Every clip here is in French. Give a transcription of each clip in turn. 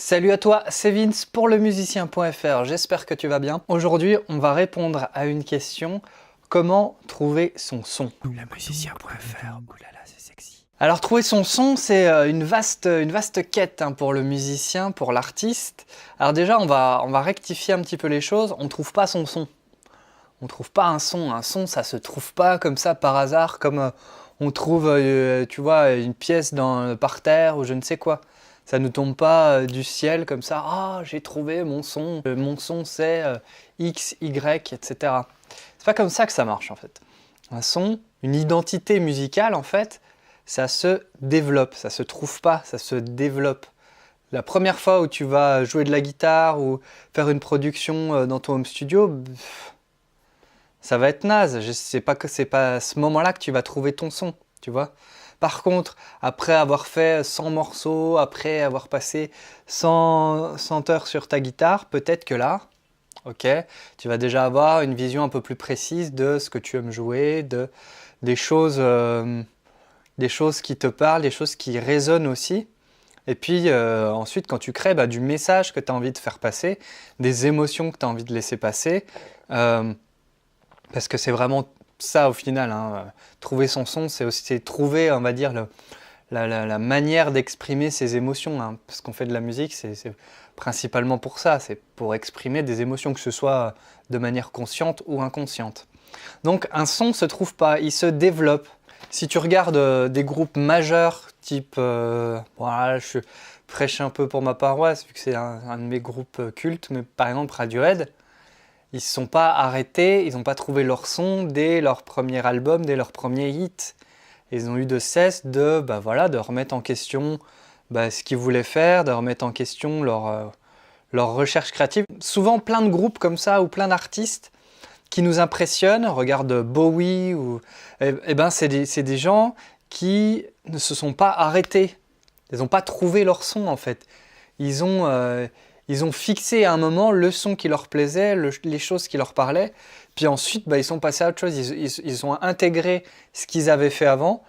Salut à toi, c'est Vince pour lemusicien.fr, j'espère que tu vas bien. Aujourd'hui, on va répondre à une question, comment trouver son son? Lemusicien.fr, oulala, c'est sexy. Alors trouver son son, c'est une vaste quête pour le musicien, pour l'artiste. Alors déjà, on va rectifier un petit peu les choses, on ne trouve pas son son. On ne trouve pas un son ça se trouve pas comme ça par hasard, comme on trouve, tu vois, une pièce par terre ou je ne sais quoi. Ça ne tombe pas du ciel comme ça, ah j'ai trouvé mon son. Mon son c'est X, Y, etc. C'est pas comme ça que ça marche en fait. Un son, une identité musicale en fait, ça se développe, ça se trouve pas, ça se développe. La première fois où tu vas jouer de la guitare ou faire une production dans ton home studio, ça va être naze. C'est pas à ce moment-là que tu vas trouver ton son, tu vois. Par contre, après avoir fait 100 morceaux, après avoir passé 100 heures sur ta guitare, peut-être que là, ok, tu vas déjà avoir une vision un peu plus précise de ce que tu aimes jouer, des choses qui te parlent, des choses qui résonnent aussi. Et puis ensuite, quand tu crées du message que tu as envie de faire passer, des émotions que tu as envie de laisser passer, parce que c'est vraiment ça au final, trouver son son, c'est aussi trouver, on va dire, la manière d'exprimer ses émotions, parce qu'on fait de la musique, c'est principalement pour ça, c'est pour exprimer des émotions, que ce soit de manière consciente ou inconsciente. Donc un son ne se trouve pas, il se développe. Si tu regardes des groupes majeurs, type, voilà, je prêche un peu pour ma paroisse, vu que c'est un de mes groupes cultes, mais par exemple Radiohead, ils ne se sont pas arrêtés, ils n'ont pas trouvé leur son dès leur premier album, dès leur premier hit. Ils ont eu de cesse de remettre en question ce qu'ils voulaient faire, de remettre en question leur recherche créative. Souvent plein de groupes comme ça ou plein d'artistes qui nous impressionnent, regarde Bowie, c'est des gens qui ne se sont pas arrêtés. Ils n'ont pas trouvé leur son en fait. Ils ont fixé à un moment le son qui leur plaisait, les choses qui leur parlaient, puis ensuite ils sont passés à autre chose, ils ont intégré ce qu'ils avaient fait avant,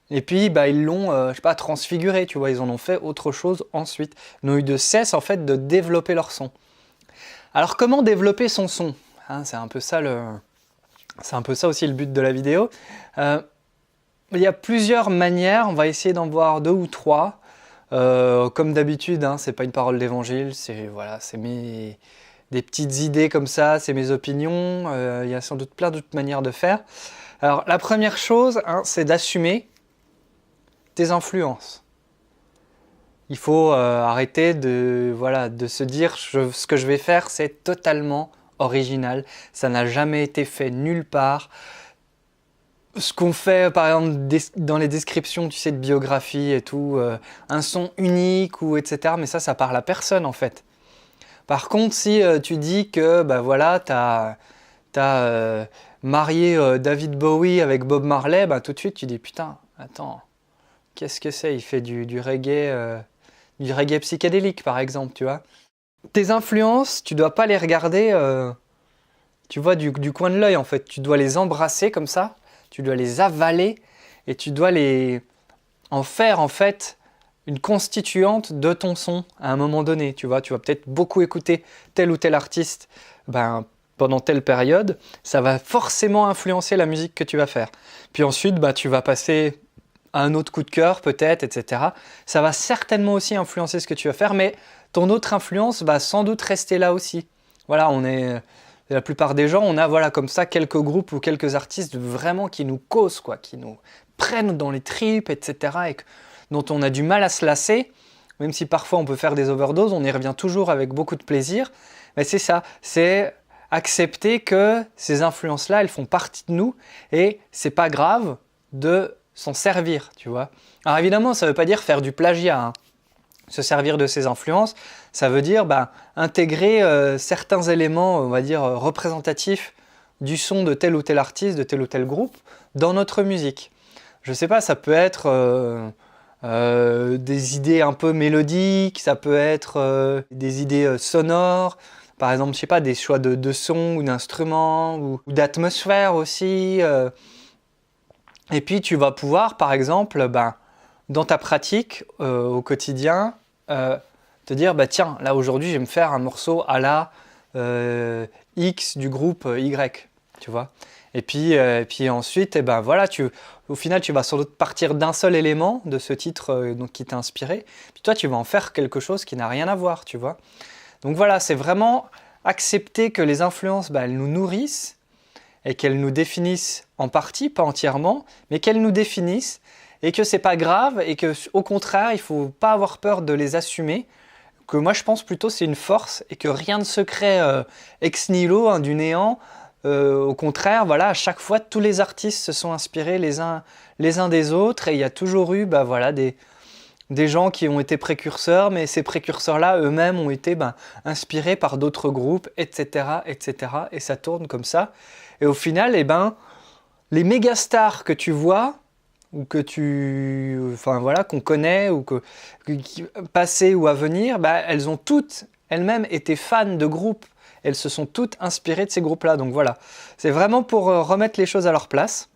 et puis ils l'ont transfiguré, tu vois, ils en ont fait autre chose ensuite. Ils n'ont eu de cesse en fait de développer leur son. Alors comment développer son son ? C'est un peu ça aussi le but de la vidéo. Il y a plusieurs manières, on va essayer d'en voir 2 ou 3. Comme d'habitude, c'est pas une parole d'évangile, c'est des petites idées comme ça, c'est mes opinions. Il y a sans doute plein d'autres manières de faire. Alors la première chose, c'est d'assumer tes influences. Il faut arrêter de se dire ce que je vais faire, c'est totalement original. Ça n'a jamais été fait nulle part. Ce qu'on fait par exemple dans les descriptions, tu sais, de biographie et tout, un son unique ou etc. Mais ça parle à personne en fait. Par contre, si tu dis que t'as marié David Bowie avec Bob Marley, tout de suite tu dis putain, attends, qu'est-ce que c'est ? Il fait du reggae psychédélique par exemple, tu vois. Tes influences, tu dois pas les regarder, tu vois, du coin de l'œil en fait. Tu dois les embrasser comme ça. Tu dois les avaler et tu dois en faire en fait une constituante de ton son à un moment donné. Tu vois, tu vas peut-être beaucoup écouter tel ou tel artiste pendant telle période. Ça va forcément influencer la musique que tu vas faire. Puis ensuite, tu vas passer à un autre coup de cœur peut-être, etc. Ça va certainement aussi influencer ce que tu vas faire, mais ton autre influence va sans doute rester là aussi. Voilà, la plupart des gens, on a comme ça quelques groupes ou quelques artistes vraiment qui nous causent, qui nous prennent dans les tripes, etc. et dont on a du mal à se lasser, même si parfois on peut faire des overdoses, on y revient toujours avec beaucoup de plaisir. Mais c'est ça, c'est accepter que ces influences-là, elles font partie de nous et c'est pas grave de s'en servir, tu vois. Alors évidemment, ça ne veut pas dire faire du plagiat, Se servir de ces influences, ça veut dire intégrer certains éléments, on va dire, représentatifs du son de tel ou tel artiste, de tel ou tel groupe, dans notre musique. Je sais pas, ça peut être des idées un peu mélodiques, ça peut être des idées sonores, par exemple, je sais pas, des choix de sons ou d'instruments, ou d'atmosphère aussi. Et puis tu vas pouvoir, par exemple, dans ta pratique au quotidien, Te dire, bah tiens, là aujourd'hui, je vais me faire un morceau à la X du groupe Y, tu vois. Et puis ensuite, eh ben voilà, au final, tu vas sans doute partir d'un seul élément de ce titre donc, qui t'a inspiré. Puis toi, tu vas en faire quelque chose qui n'a rien à voir, tu vois. Donc voilà, c'est vraiment accepter que les influences, bah, elles nous nourrissent et qu'elles nous définissent en partie, pas entièrement, mais qu'elles nous définissent et que c'est pas grave et que au contraire, il faut pas avoir peur de les assumer. Que moi, je pense plutôt c'est une force et que rien ne se crée ex nihilo, hein, du néant. Au contraire, voilà, à chaque fois, tous les artistes se sont inspirés les uns des autres et il y a toujours eu, bah voilà, des gens qui ont été précurseurs, mais ces précurseurs-là eux-mêmes ont été inspirés par d'autres groupes, etc., etc. Et ça tourne comme ça. Et au final, les méga stars que tu vois, ou qu'on connaît, ou passées ou à venir, elles ont toutes elles-mêmes été fans de groupes. Elles se sont toutes inspirées de ces groupes-là. Donc voilà, c'est vraiment pour remettre les choses à leur place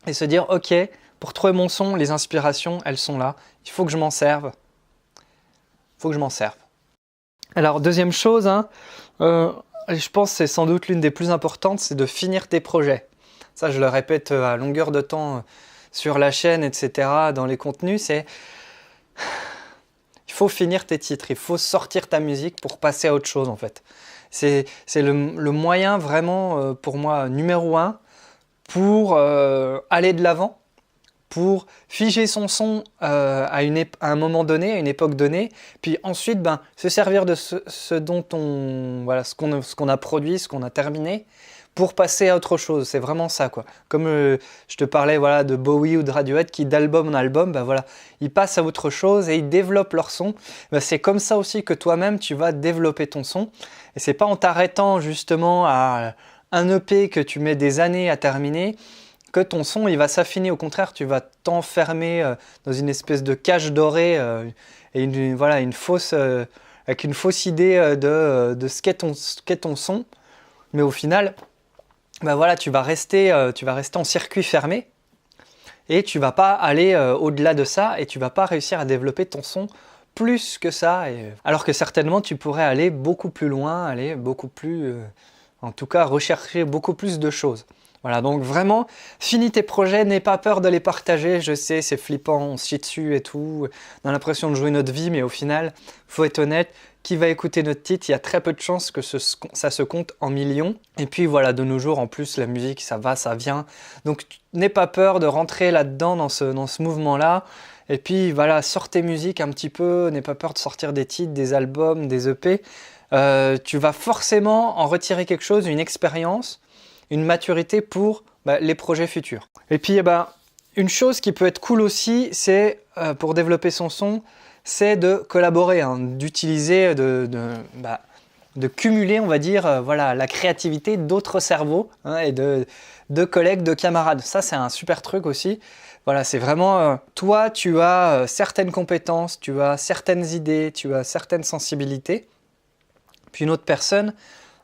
et se dire, ok, pour trouver mon son, les inspirations, elles sont là. Il faut que je m'en serve. Alors, deuxième chose, je pense que c'est sans doute l'une des plus importantes, c'est de finir tes projets. Ça, je le répète à longueur de temps sur la chaîne, etc., dans les contenus, c'est il faut finir tes titres, il faut sortir ta musique pour passer à autre chose, en fait. C'est le moyen vraiment, pour moi, numéro 1, pour aller de l'avant, pour figer son son à un moment donné, à une époque donnée, puis ensuite se servir de ce qu'on a produit, ce qu'on a terminé, pour passer à autre chose. C'est vraiment ça, quoi. Comme je te parlais de Bowie ou de Radiohead qui d'album en album, ils passent à autre chose et ils développent leur son. C'est comme ça aussi que toi-même tu vas développer ton son. Et c'est pas en t'arrêtant justement à un EP que tu mets des années à terminer que ton son il va s'affiner. Au contraire, tu vas t'enfermer dans une espèce de cage dorée et une fausse avec une fausse idée de ce qu'est ton son. Mais au final, tu vas rester en circuit fermé et tu vas pas aller au-delà de ça et tu vas pas réussir à développer ton son plus que ça. Alors que certainement tu pourrais aller beaucoup plus loin, aller beaucoup plus, en tout cas rechercher beaucoup plus de choses. Voilà, donc vraiment, finis tes projets, n'aie pas peur de les partager. Je sais, c'est flippant, on se chie dessus et tout, on a l'impression de jouer notre vie, mais au final, faut être honnête, qui va écouter notre titre, il y a très peu de chances que ça se compte en millions. Et puis voilà, de nos jours, en plus, la musique, ça va, ça vient. Donc n'aie pas peur de rentrer là-dedans, dans ce mouvement-là. Et puis voilà, sors tes musiques un petit peu, n'aie pas peur de sortir des titres, des albums, des EP. Tu vas forcément en retirer quelque chose, une expérience, une maturité pour les projets futurs. Et puis une chose qui peut être cool aussi, c'est pour développer son son, c'est de collaborer, d'utiliser, de cumuler, on va dire, la créativité d'autres cerveaux et de collègues, de camarades. Ça, c'est un super truc aussi. Voilà, c'est vraiment, toi, tu as certaines compétences, tu as certaines idées, tu as certaines sensibilités. Puis une autre personne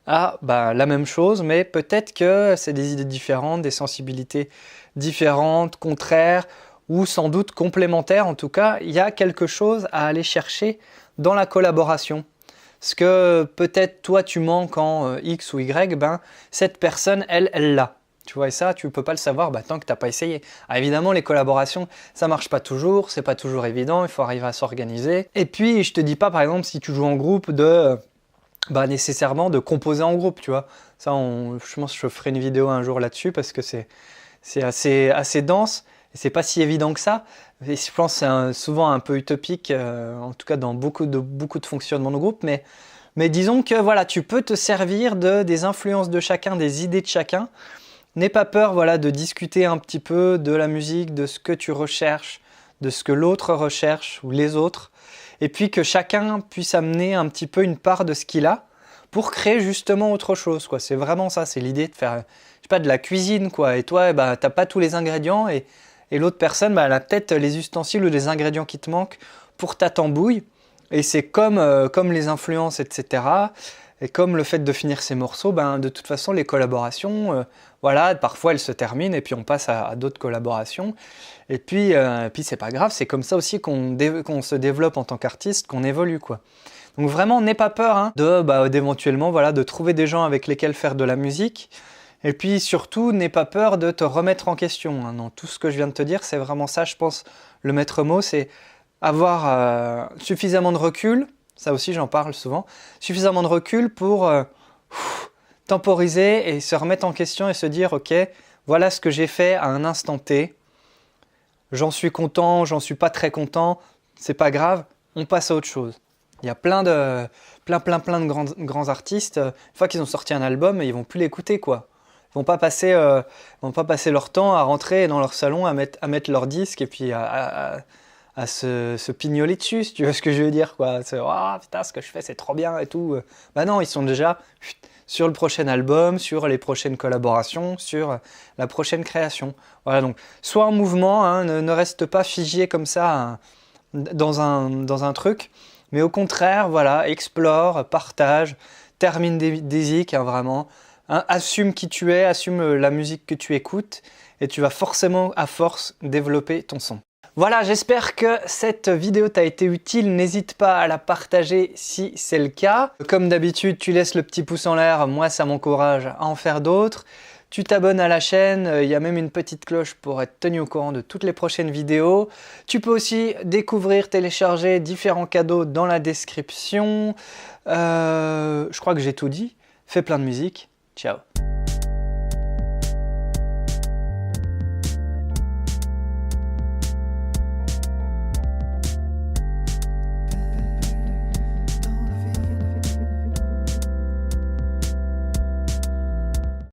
a la même chose, mais peut-être que c'est des idées différentes, des sensibilités différentes, contraires, ou sans doute complémentaires. En tout cas, il y a quelque chose à aller chercher dans la collaboration. Ce que peut-être toi tu manques en X ou Y, cette personne, elle l'a. Tu vois, et ça, tu ne peux pas le savoir tant que tu n'as pas essayé. Alors, évidemment, les collaborations, ça ne marche pas toujours, c'est pas toujours évident, il faut arriver à s'organiser. Et puis, je te dis pas, par exemple, si tu joues en groupe, nécessairement de composer en groupe, tu vois. Ça, je pense que je ferai une vidéo un jour là-dessus parce que c'est assez dense. C'est pas si évident que ça. Et je pense que c'est souvent un peu utopique, en tout cas dans beaucoup de fonctionnements de groupe. Mais disons que tu peux te servir des influences de chacun, des idées de chacun. N'aie pas peur de discuter un petit peu de la musique, de ce que tu recherches, de ce que l'autre recherche ou les autres. Et puis que chacun puisse amener un petit peu une part de ce qu'il a pour créer justement autre chose, quoi. C'est vraiment ça, c'est l'idée de faire, de la cuisine, quoi. Et toi, t'as pas tous les ingrédients et l'autre personne, elle a peut-être les ustensiles ou les ingrédients qui te manquent pour ta tambouille. Et c'est comme les influences, etc. Et comme le fait de finir ces morceaux, ben, de toute façon, les collaborations, voilà, parfois elles se terminent et puis on passe à d'autres collaborations. Et puis c'est pas grave, c'est comme ça aussi qu'on se développe en tant qu'artiste, qu'on évolue, quoi. Donc vraiment, n'aie pas peur hein, d'éventuellement voilà, de trouver des gens avec lesquels faire de la musique. Et puis surtout, n'aie pas peur de te remettre en question. Hein. Dans tout ce que je viens de te dire, c'est vraiment ça, je pense, le maître mot, c'est avoir suffisamment de recul, ça aussi j'en parle souvent, suffisamment de recul pour temporiser et se remettre en question et se dire, ok, voilà ce que j'ai fait à un instant T, j'en suis content, j'en suis pas très content, c'est pas grave, on passe à autre chose. Il y a plein de grands artistes, une fois qu'ils ont sorti un album, ils vont plus l'écouter quoi. Ils vont pas passer leur temps à rentrer dans leur salon, à mettre leur disque et puis à se pignoler dessus, si tu vois ce que je veux dire quoi. C'est ah putain ce que je fais c'est trop bien et tout. Bah non, ils sont déjà sur le prochain album, sur les prochaines collaborations, sur la prochaine création. Voilà donc sois en mouvement, hein, ne reste pas figé comme ça hein, dans un truc. Mais au contraire, voilà, explore, partage, termine des zik, hein, vraiment. Hein, assume qui tu es, assume la musique que tu écoutes et tu vas forcément, à force, développer ton son. Voilà, j'espère que cette vidéo t'a été utile. N'hésite pas à la partager si c'est le cas. Comme d'habitude, tu laisses le petit pouce en l'air. Moi, ça m'encourage à en faire d'autres. Tu t'abonnes à la chaîne, il y a même une petite cloche pour être tenu au courant de toutes les prochaines vidéos. Tu peux aussi découvrir, télécharger différents cadeaux dans la description. Je crois que j'ai tout dit. Fais plein de musique. Ciao.